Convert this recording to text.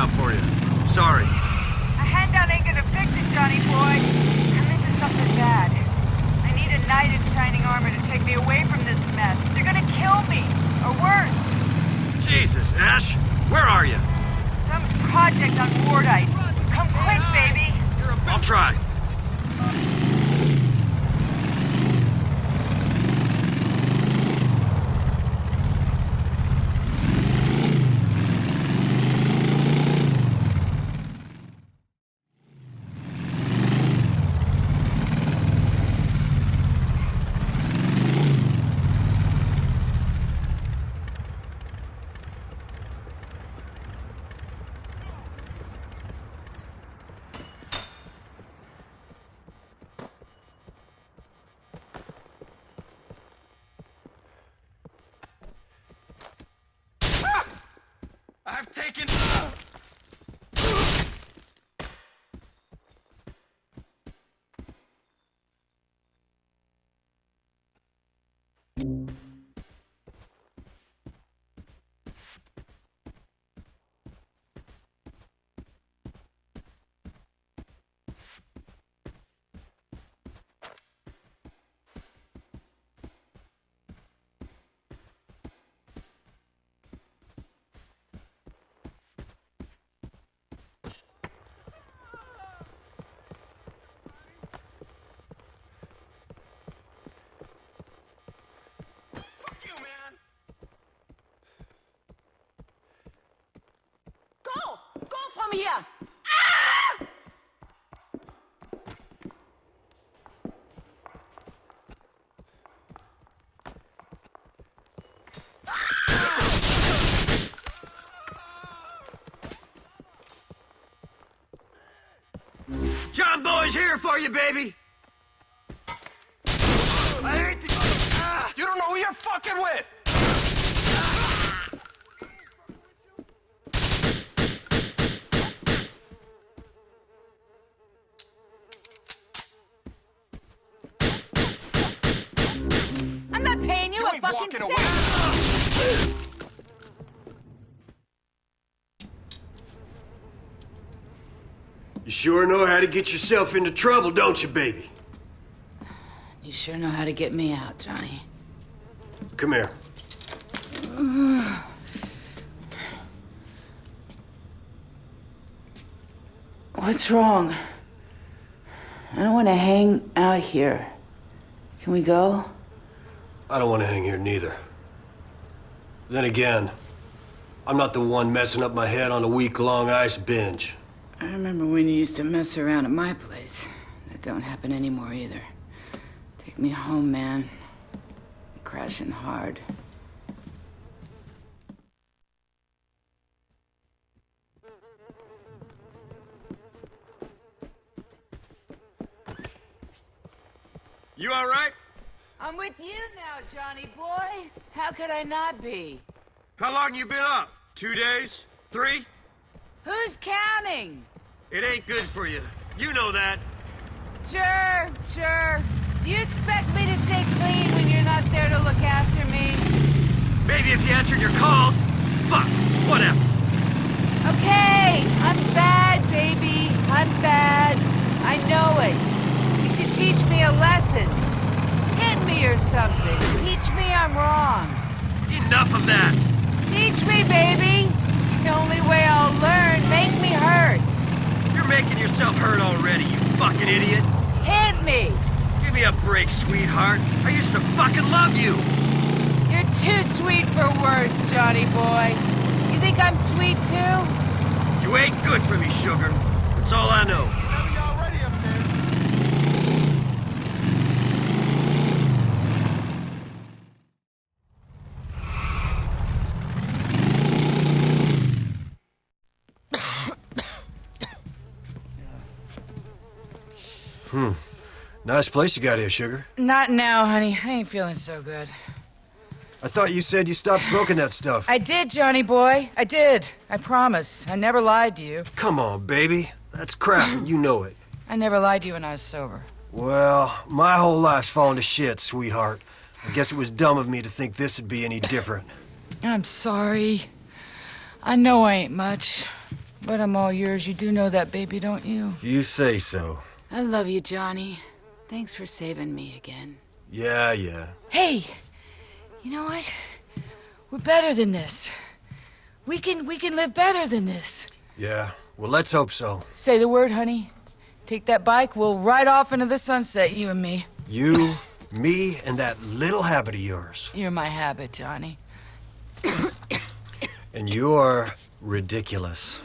out for you. Sorry. A handout ain't gonna fix it, Johnny boy. I'm into something bad. I need a knight in shining armor to take me away from this mess. They're gonna kill me, or worse. Jesus, Ash, where are you? Some project on Wardite. Come quick, baby. I'll try. I've taken... Go from here! Ah! John Boy's here for you, baby! I hate the... You don't know who you're fucking with! I'm not paying you a fucking cent! You sure know how to get yourself into trouble, don't you, baby? You sure know how to get me out, Johnny. Come here. What's wrong? I don't want to hang out here. Can we go? I don't want to hang here neither. Then again, I'm not the one messing up my head on a week-long ice binge. I remember when you used to mess around at my place. That don't happen anymore either. Take me home, man. I'm crashing hard. You all right? I'm with you now, Johnny boy. How could I not be? How long you been up? 2 days? 3? Who's counting? It ain't good for you. You know that. Sure. You expect me to stay clean when you're not there to look after me? Maybe if you answered your calls. Fuck, whatever. Okay, I'm bad, baby. I'm bad. I know it. You should teach me a lesson. Hit me or something. Teach me I'm wrong. Enough of that. Teach me, baby. It's the only way I'll learn. Make me hurt. You're making yourself hurt already, you fucking idiot. Hit me. Give me a break, sweetheart. I used to fucking love you. You're too sweet for words, Johnny boy. You think I'm sweet too? You ain't good for me, sugar. That's all I know. Nice place you got here, sugar. Not now, honey. I ain't feeling so good. I thought you said you stopped smoking that stuff. I did, Johnny boy. I did. I promise. I never lied to you. Come on, baby. That's crap, and you know it. I never lied to you when I was sober. Well, my whole life's fallen to shit, sweetheart. I guess it was dumb of me to think this would be any different. I'm sorry. I know I ain't much. But I'm all yours. You do know that, baby, don't you? You say so. I love you, Johnny. Thanks for saving me again. Yeah. Hey! You know what? We're better than this. We can live better than this. Yeah, well, let's hope so. Say the word, honey. Take that bike, we'll ride off into the sunset, you and me. You, me, and that little habit of yours. You're my habit, Johnny. And you're ridiculous.